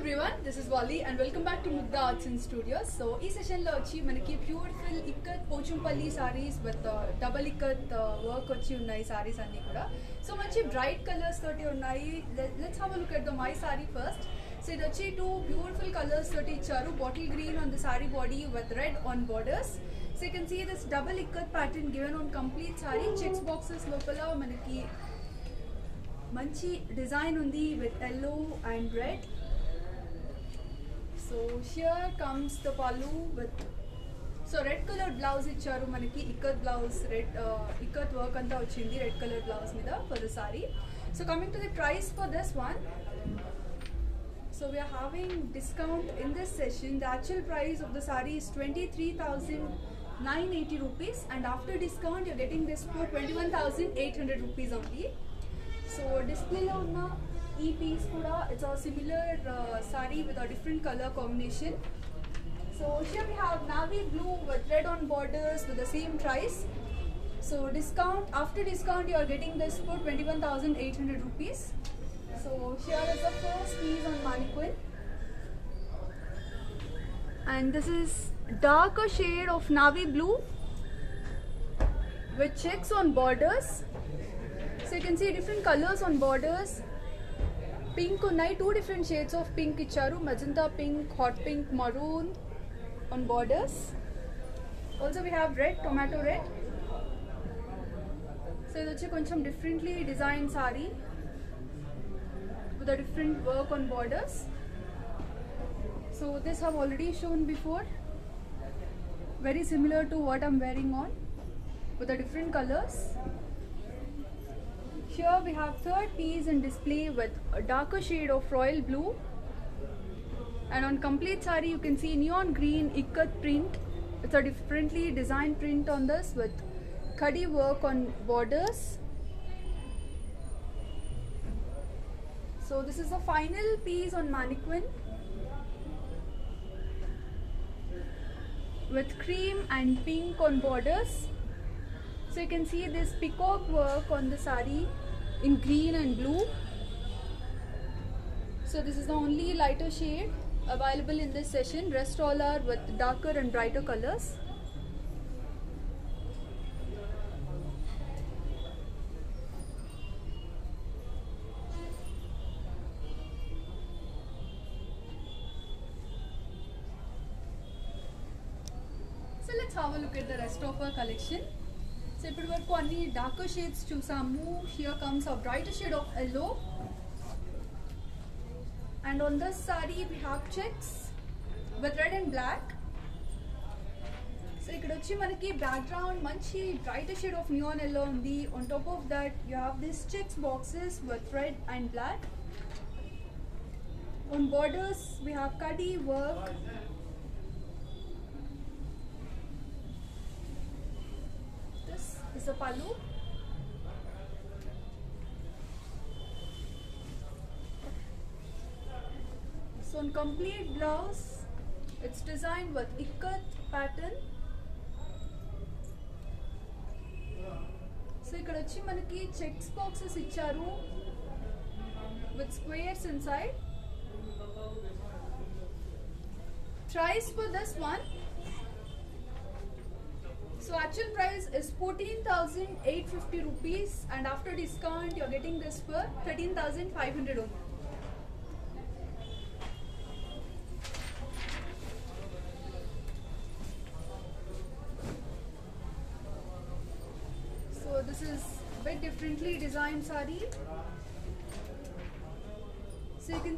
everyone, this is Wally and welcome back to Mugda Arts and Studios. So, ఈ సెషన్లో వచ్చి మనకి beautiful ikat Pochampally saris with double ikat work వచ్చి ఉన్నాయి సారీస్ అన్నీ కూడా. సో మంచి బ్రైట్ కలర్స్ తోటి ఉన్నాయి. Let's have a look at the my sari first. So ఇది వచ్చి టూ బ్యూటిఫుల్ కలర్స్ తోటి ఇచ్చారు. Bottle green on the sari body with red on borders. So you can see this double ikat pattern given on complete sari. Checks boxes లోపల మనకి మంచి design ఉంది with yellow and red. So here comes the pallu with red colored blouse icharu manaki ikat blouse red ikat work anta vachindi red colored blouse mida for the saree. So coming to the price for this one, so we are having discount in this session. The actual price of the saree is 23,980 rupees and after discount you're getting this for 21,800 rupees only. So display lo unna ఈ piece కూడా it's a similar sari with a different colour combination. So here we have navy blue with red on borders with the same price. So discount after discount you are getting this for 21,800 rupees. So here is the first piece on mannequin and this is darker shade of navy blue with checks on borders. So you can see different colors on borders. Pink unnai, two different shades of pink icharu, magenta pink, hot pink, maroon on borders. Also we have red, tomato red. So idochi koncham differently designed saree with a different work on borders. So this I've already shown before, very similar to what I'm wearing on with the different colors. Here we have third piece in display with a darker shade of royal blue and on complete saree you can see neon green ikat print. It's a differently designed print on this with khadi work on borders. So this is the final piece on mannequin with cream and pink on borders. So you can see this peacock work on the saree in green and blue. So this is the only lighter shade available in this session. Rest all are with darker and brighter colors. So let's have a look at the rest of our collection. So ఇప్పుడు వరకు అన్ని darker shades చూసాము. Here comes a brighter shade of yellow and on this sari we have checks with red and black. So ఇక్కడ వచ్చి మనకి background మంచి brighter shade of neon yellow ఉంది. On top of that you have this checks boxes with red and black. On borders we have కడి work. Is a pallu. So on complete blouse it's designed with ikat pattern. So ikkada vachi manaki checks boxes icharu with squares inside. Price for this one, so actual price is 14,850 rupees and after discount you're getting this for 13,500 only. So this is a bit differently designed saree. So you can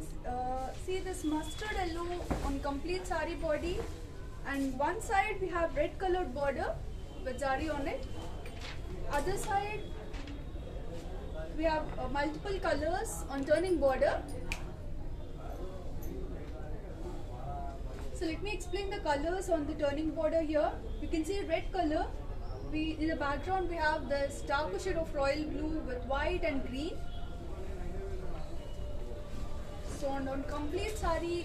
see this mustard yellow on complete saree body and one side we have red colored border with zari on it. Other side we have multiple colors on turning border. So let me explain the colors on the turning border here. You can see red color. In the background we have this darker shade of royal blue with white and green. So on complete saree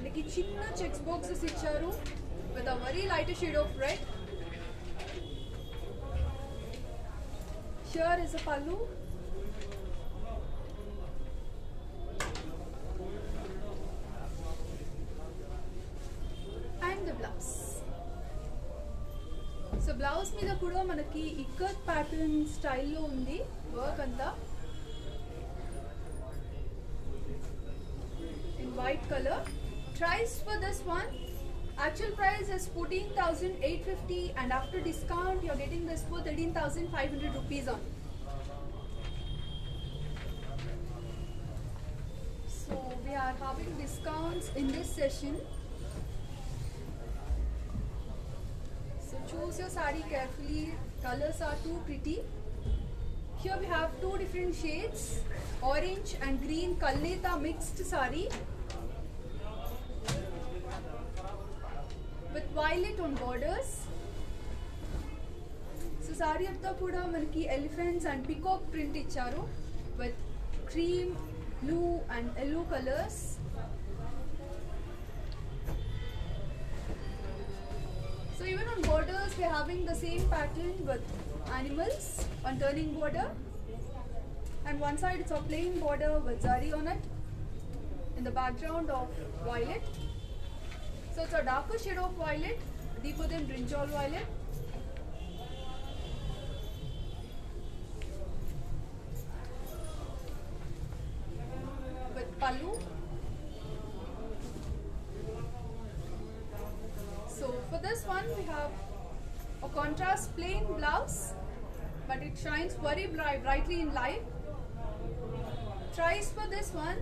like chinna checks boxes icharu with a very lighter shade of red. Here is a pallu. Blouse మీద కూడా మనకి ikat pattern స్టైల్లో ఉంది work అంతా in white color. Price for this one, actual price is 14,850 and after discount you're getting this for 13,500 rupees on. So we are having discounts in this session. So choose your saree carefully. Colors are too pretty. Here we have two different shades, orange and green Kalneta mixed saree with violet on borders. So saree అంతా కూడా మనకి elephants and peacock print ఇచ్చారు with cream, blue and yellow colors. So even on borders we are having the same pattern with animals on turning border, and one side it's a plain border with zari on it in the background of violet. So it's a darker shade of violet, deeper than brinjal violet. With pallu. So for this one we have a contrast plain blouse, but it shines very brightly in light. Price for this one,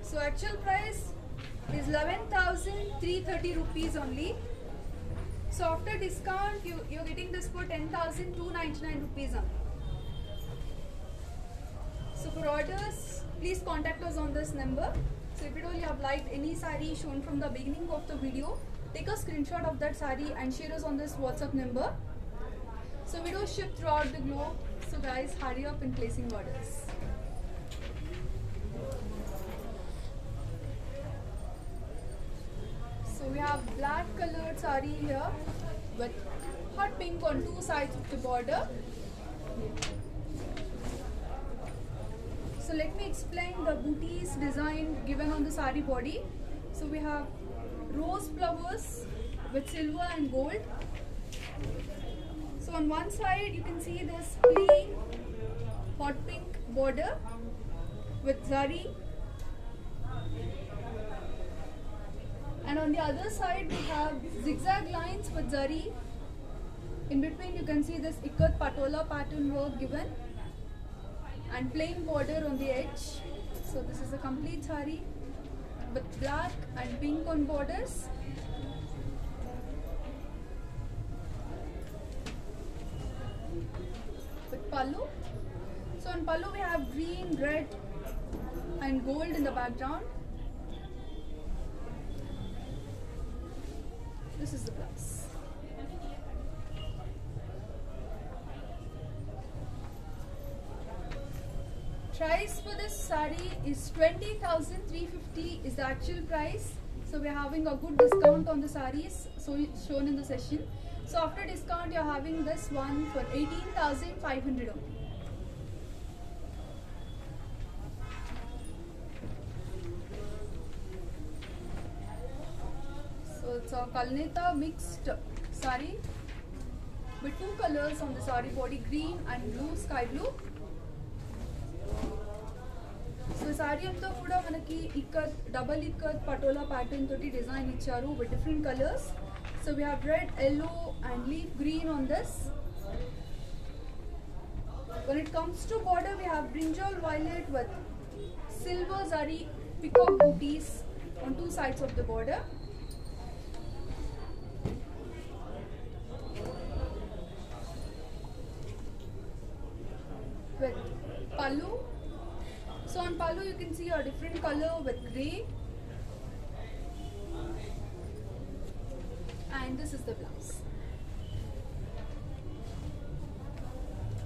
so actual price is 11,330 rupees only. So after discount you're getting this for 10,299 rupees only. So for orders please contact us on this number. So if you have liked any saree shown from the beginning of the video, take a screenshot of that saree and share us on this WhatsApp number. So videos ship throughout the globe. So guys, hurry up in placing orders. So we have black colored saree here with hot pink on two sides of the border. So let me explain the booties design given on the saree body. So we have rose flowers with silver and gold. So on one side you can see this plain hot pink border with zari, and on the other side we have zigzag lines with zari. In between you can see this ikat patola pattern work given and plain border on the edge. So this is a complete saree with black and pink on borders. With pallu. So on pallu we have green, red and gold in the background. This is the blouse. Price for this saree is 20,350 is the actual price. So we are having a good discount on the sarees so shown in the session. So after discount you are having this one for 18,500 only. So it's a Kalneta mixed saree with two colors on the saree body, green and blue, sky blue. So saree అంతా కూడా మనకి ikat double ikat patola pattern తోటి design ఇచ్చారు with different colors. So we have red, yellow and leaf green on this. When it comes to border we have brinjal violet with silver zari peacock booties on two sides of the border. With pallu. So on pallu you can see a different color with grey, and this is the blouse.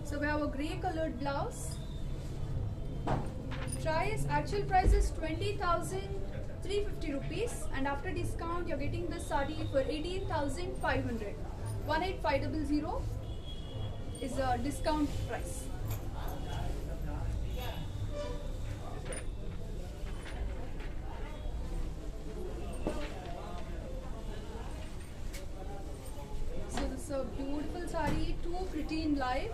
So we have a grey colored blouse. Actual price is 20,350 rupees, and after discount you're getting this saree for 18,500. 18,500 is a discount price. live.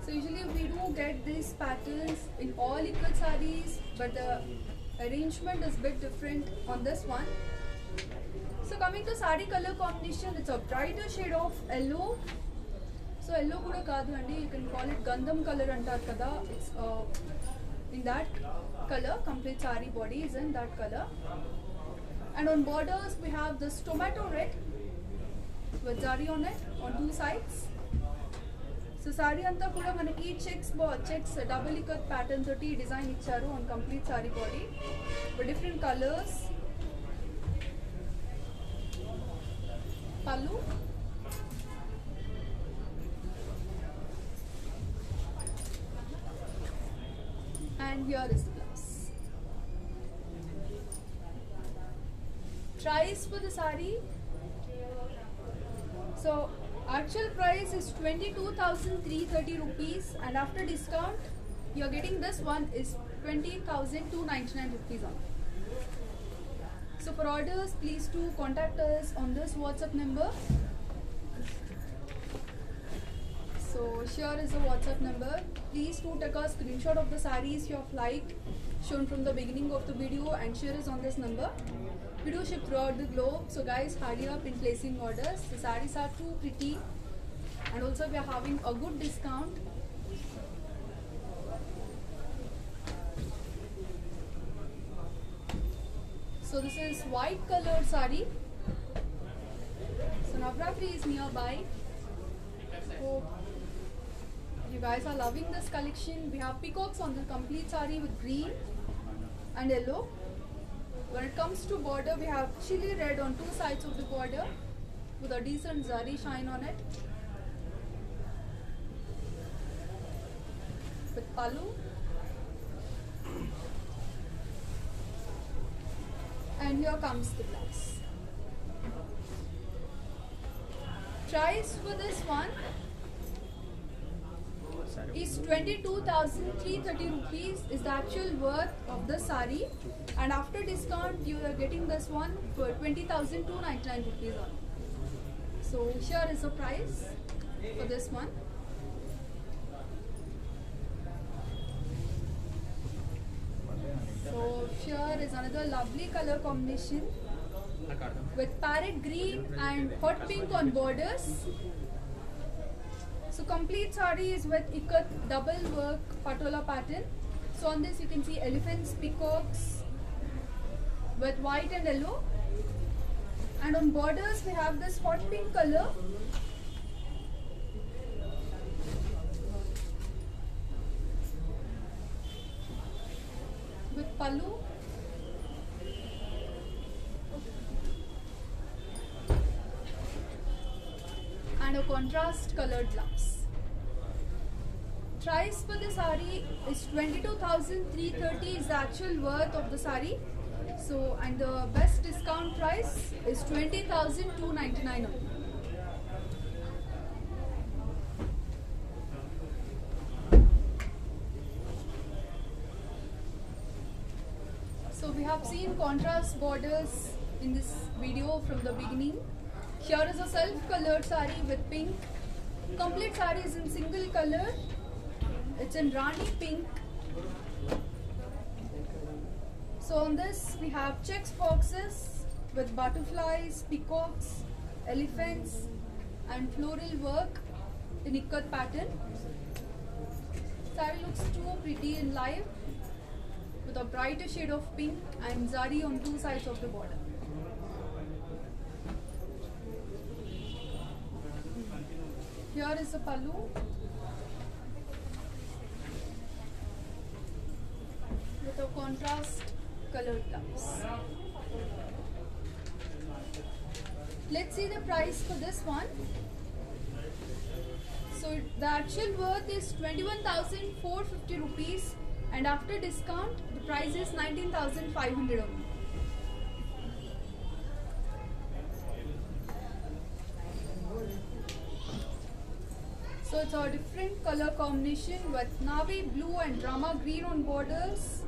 So usually we do get these patterns in all ikat sarees, but the arrangement is a bit different on this one. So coming to saree color combination, it's a brighter shade of yellow. So yellow kuda kaadu andi, you can call it gandham color antaru kada. It's in that color, complete saree body is in that color. And on borders we have this tomato red with zari on it on two sides. So saree anta kuda manaki checks double ikat pattern toti design icharu on complete saree body with different colors. Pallu. And here is the blouse. Price for the saree. So actual price is 22,330 rupees, and after discount you are getting this one is 20,299 rupees on. So for orders, please do contact us on this WhatsApp number. So here is the WhatsApp number. Please do take a screenshot of the sarees you have liked, shown from the beginning of the video, and share is on this number. We do ship throughout the globe, so guys, hurry up in placing orders. The sarees are too pretty, and also we are having a good discount. So this is white colored saree. So Navratri is nearby. Hope you guys are loving this collection. We have peacocks on the complete saree with green and yellow. When it comes to border, we have chili red on two sides of the border with a decent zari shine on it. With pallu. And here comes the blouse. Price for this one is 22,330 rupees is the actual worth of the saree, and after discount you are getting this one for 20,299 rupees on. So here is the price for this one. So here is another lovely color combination with parrot green and hot pink on borders. So complete saree is with ikat double work patola pattern. So on this you can see elephants, peacocks with white and yellow. And on borders we have this hot pink color. With pallu. And a contrast colored blouse. Price for the saree is 22,330 is the actual worth of the saree. So, and the best discount price is 20,299 only. So we have seen contrast borders in this video from the beginning. Here is a self-colored saree with pink. Complete saree is in single color. It's in Rani pink. So on this we have checks boxes with butterflies, peacocks, elephants and floral work in ikat pattern. Saree looks too pretty in live with a brighter shade of pink and zari on two sides of the border. Here is the pallu. With a contrast colored blouse. Let's see the price for this one. So the actual worth is 21,450 rupees, and after discount the price is 19,500 only. So it's a different color combination with navy blue and drama green on borders.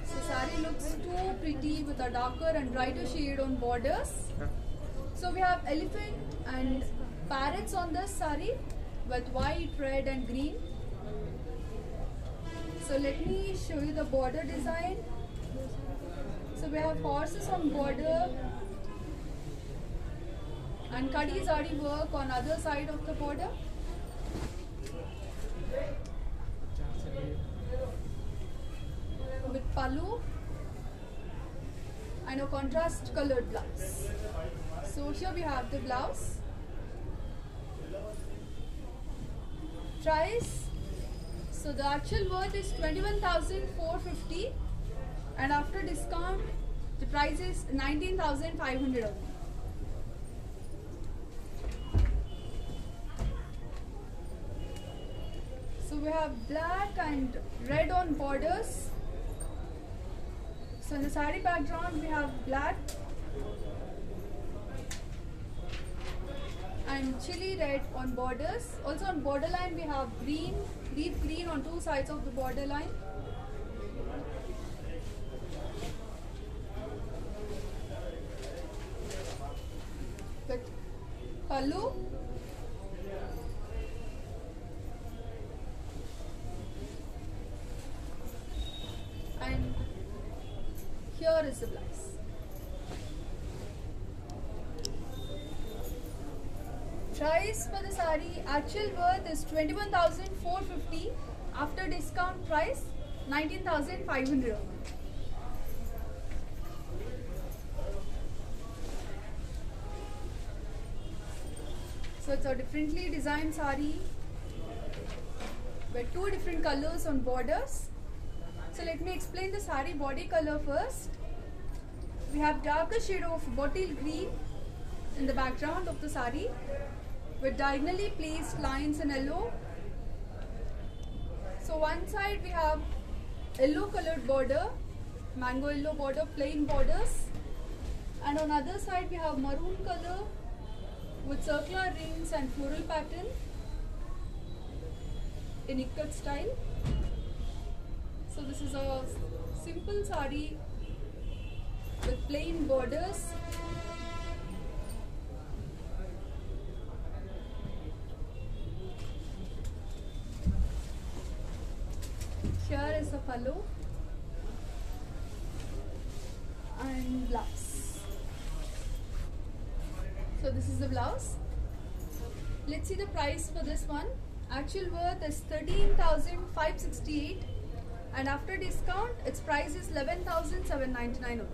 So saree looks too pretty with a darker and brighter shade on borders. So we have elephant and parrots on this saree with white, red and green. So let me show you the border design. So we have horses on border and Kadi zari work on other side of the border. With pallu and a contrast colored blouse. So here we have the blouse. Price, so the actual worth is 21,450 and after discount the price is 19,500 only. So we have black and red on borders. So in the saree background we have black and chili red on borders. Also on borderline we have green, deep green on two sides of the borderline. With pallu and here is the blouse. Price for the saree, actual worth is 21,450. After discount price, 19,500. So it's a differently designed saree with two different colors on borders. So let me explain the saree body color first. We have darker shade of bottle green in the background of the saree with diagonally placed lines in yellow. So one side we have yellow colored border, mango yellow border, plain borders, and on other side we have maroon color with circular rings and floral pattern in ikat style. So this is a simple saree with plain borders. Here is the pallu and blouse. So this is the blouse. Let's see the price for this one. Actual worth is 13,568 and after discount its price is 11,799 only.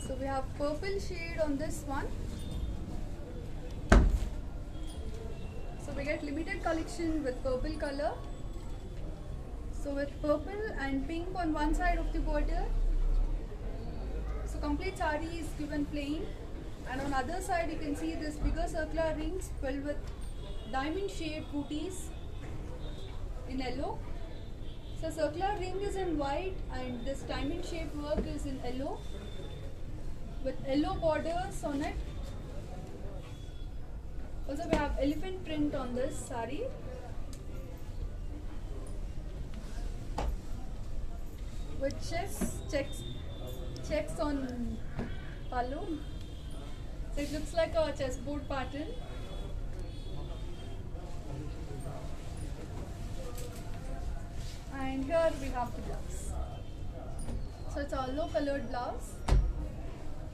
So we have purple shade on this one. So we get limited collection with purple color. So with purple and pink on one side of the border. So complete saree is given plain and on other side you can see this bigger circular rings filled with diamond shaped booties in yellow. So circular ring is in white and this diamond shaped work is in yellow with yellow borders on it. Also we have elephant print on this saree. With checks on pallu. So it looks like a chessboard pattern. And here we have the blouse. So it's a yellow colored blouse.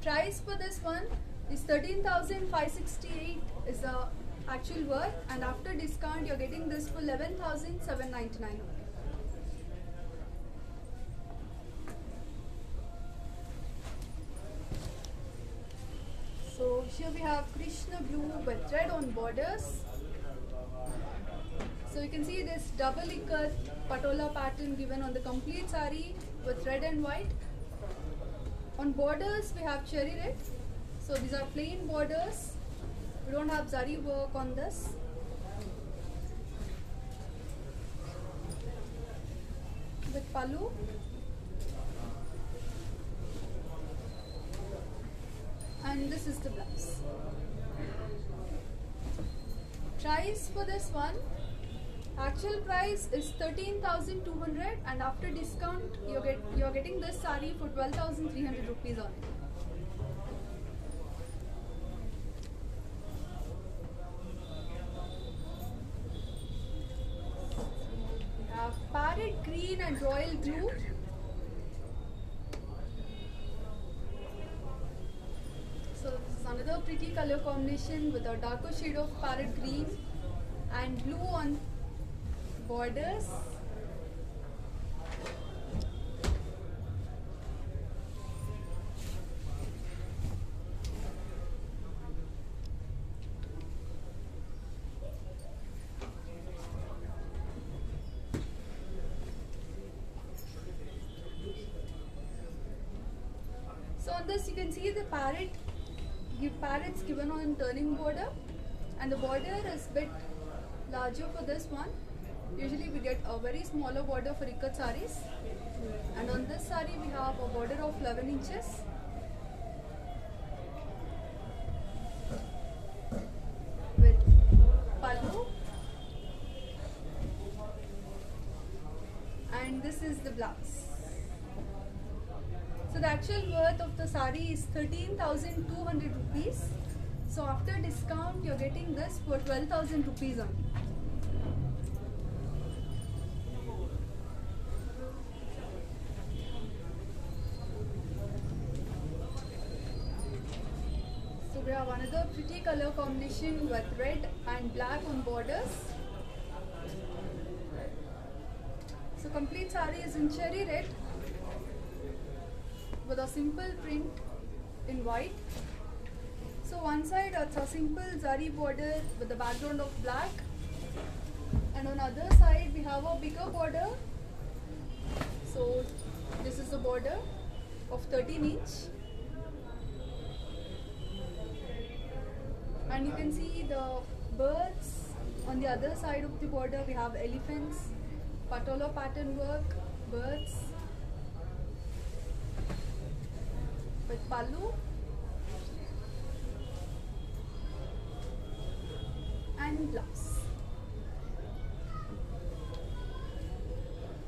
Price for this one is 13,568 is the actual worth and after discount you're getting this for 11,799. So here we have Krishna blue with red on borders. So you can see this double ikat patola pattern given on the complete saree with red and white. On borders we have cherry red. So these are plain borders. We don't have zari work on this. With pallu. And this is the blouse. Price for this one Actual price is 13,200 and after discount you're getting this sari for 12,300 rupees only. We have parrot green and royal blue. So this is another pretty color combination with a darker shade of parrot green and blue on borders. So on this you can see the parrots given on turning border, and the border is bit larger for this one. Usually we get a very smaller border for ikat saris, and on this sari we have a border of 11 inches with pallu, and this is the blouse. So the actual worth of the sari is 13,200 rupees. So after discount you're getting this for 12,000 rupees only. So we have another pretty color combination with red and black on borders. So complete sari is in cherry red with a simple print in white. So one side it's a simple zari border with the background of black, and on other side we have a bigger border. So this is the border of 13 inch, and you can see the birds on the other side of the border. We have elephants, patola pattern work, birds with pallu and blouse.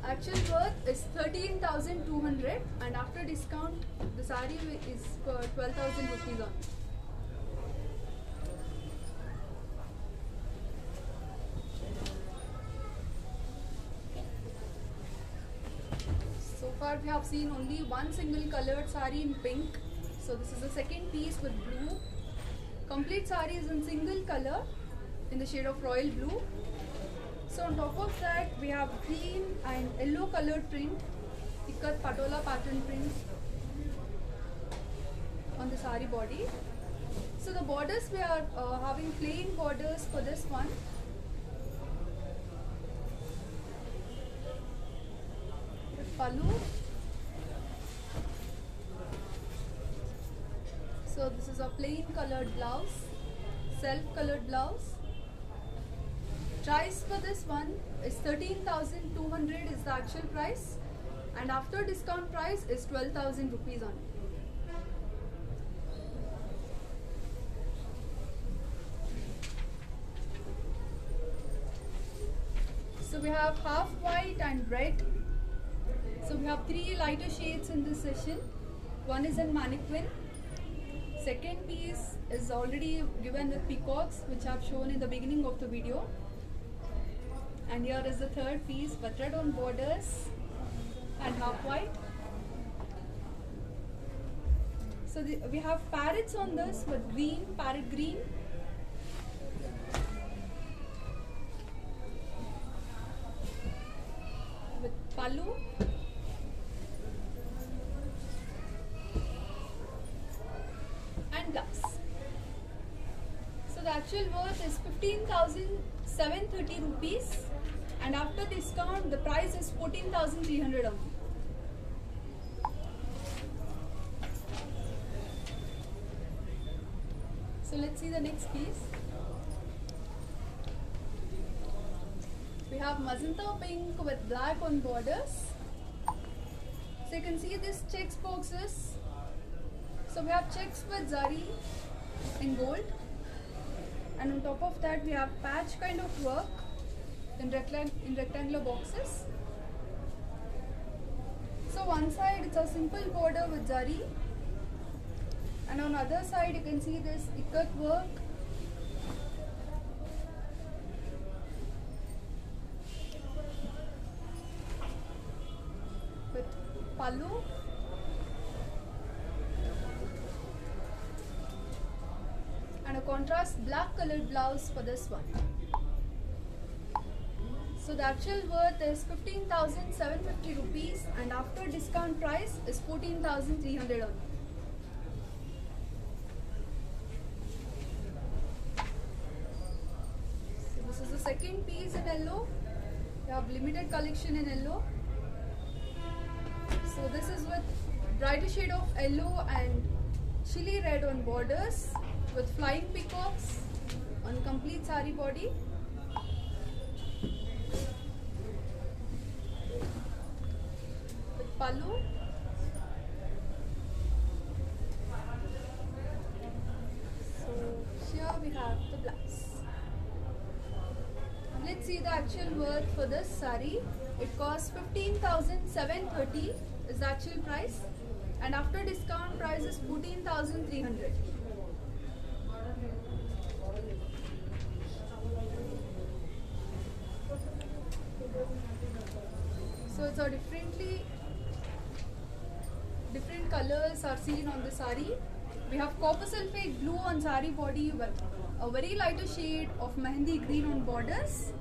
Actual worth is 13,200 and after discount the sari is for 12,000 rupees only. So far we have seen only one single colored sari in pink. So this is the second piece with blue. Complete sari is in single color in the shade of royal blue. So on top of that we have green and yellow colored print, ikat patola pattern print on the sari body. So the borders we are having plain borders for this one. With pallu. So this is a plain colored blouse, self colored blouse. Price for this one is 13,200 is the actual price, and after discount price is 12,000 rupees only. So we have half white and red. So we have three lighter shades in this session. One is in mannequin. Second piece is already given with peacocks, which I have shown in the beginning of the video. And here is the third piece with red on borders and half white. So we have parrots on this with green, parrot green. With pallu. And blouse. So the actual worth is 15,730 rupees. And after discount, the price is 14,300 only. So let's see the next piece. We have magenta pink with black on borders. So you can see these checks boxes. So we have checks with zari in gold. And on top of that we have patch kind of work in rectangular boxes. So one side it's a simple border with zari, and on other side you can see this ikat work. With pallu. And a contrast black colored blouse for this one. So the actual worth is 15,750 rupees, and after discount price is 14,300 only. So this is the second piece in yellow. We have limited collection in yellow. So this is with brighter shade of yellow and chili red on borders, with flying peacocks on complete sari body. With pallu. So here we have the blouse. Let's see the actual worth for this sari. It costs 15,730 is the actual price, and after discount price is 14,300. So it's a different colors are seen on the sari. We have copper sulphate blue on sari body with a very lighter shade of mehendi green on borders.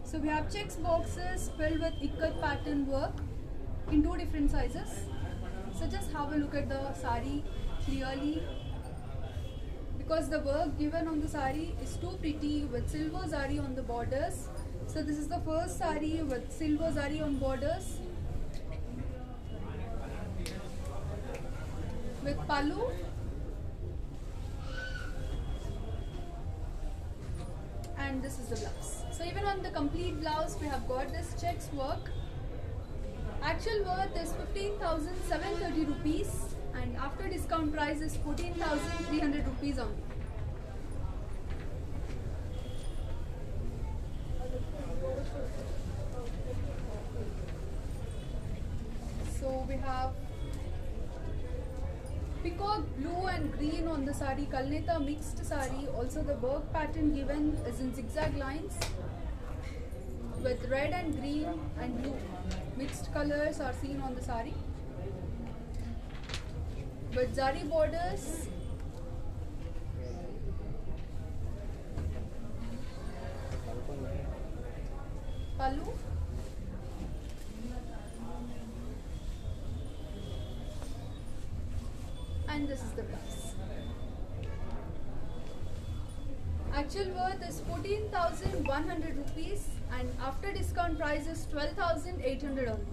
So we have checks boxes filled with ikat pattern work in two different sizes. So just have a look at the sari clearly, because the work given on the sari is too pretty with silver zari on the borders. So this is the first sari with silver zari on borders, with pallu, and this is the blouse. So even on the complete blouse we have got this checks work. Actual worth is 15,730 rupees, and after discount price is 14,300 rupees only. So we have peacock blue and green on the sari, Kalneta mixed sari. Also the work pattern given is in zigzag lines with red and green and blue. Mixed colors are seen on the sari with zari borders. Pallu. And this is the blouse. Actual worth is 14,100 rupees, and after discount price is 12,800 only.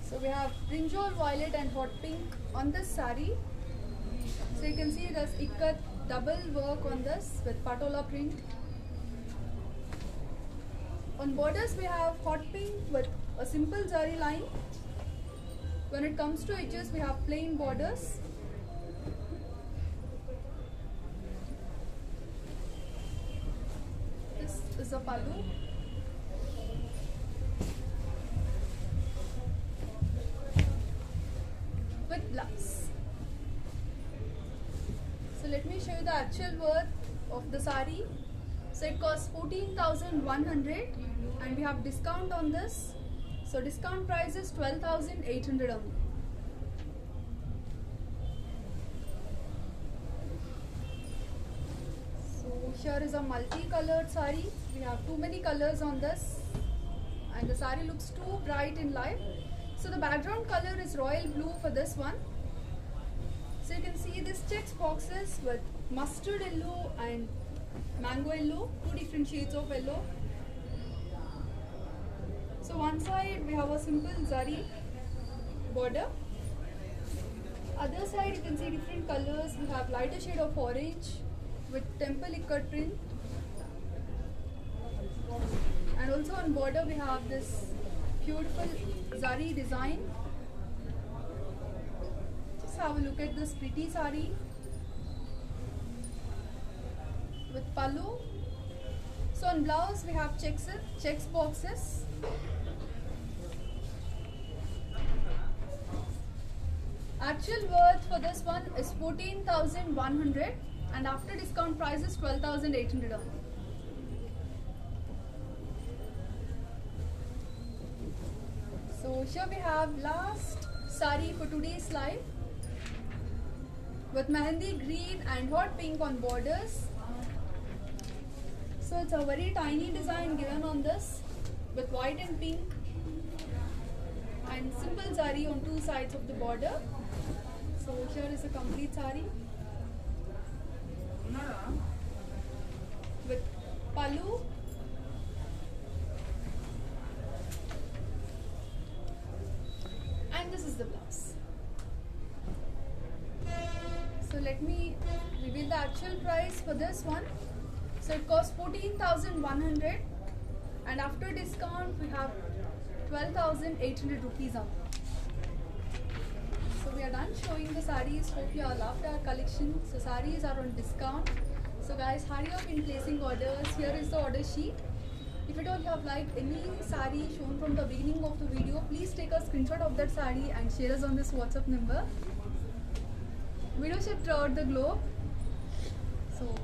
So we have brinjal violet and hot pink on this sari. So you can see there's ikat double work on this with patola print. On borders we have hot pink with a simple zari line. When it comes to edges we have plain borders. This is a pallu. With blouse. So let me show you the actual worth of the sari. So it costs 14,100, and we have discount on this. So discount price is 12,800 only. So here is a multi-colored sari. We have too many colors on this, and the sari looks too bright in life. So the background color is royal blue for this one. So you can see this checks boxes with mustard yellow and mango yellow, two different shades of yellow. So one side we have a simple zari border. Other side you can see different colors. We have lighter shade of orange with temple ikat print. And also on border we have this beautiful zari design. Just have a look at this pretty sari with pallu. So on blouse we have checks boxes. Actual worth for this one is 14,100 and after discount price is 12,800 only. So here we have last sari for today's live with mehendi green and hot pink on borders. So it's a very tiny design given on this with white and pink and simple zari on two sides of the border. So here is a complete sari with pallu. And this is the blouse. So let me reveal the actual price for this one. So it costs 14,100 and after discount we have 12,800 rupees only. So we are done showing the sarees. Hope you all loved our collection. So sarees are on discount. So guys, hurry up in placing orders. Here is the order sheet. If at all you have liked any saree shown from the beginning of the video, please take a screenshot of that saree and share us on this WhatsApp number. Video shipped throughout the globe. So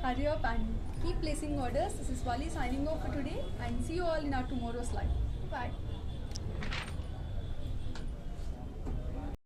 hurry up and keep placing orders. This is Vali signing off for today and see you all in our tomorrow's live. Bye.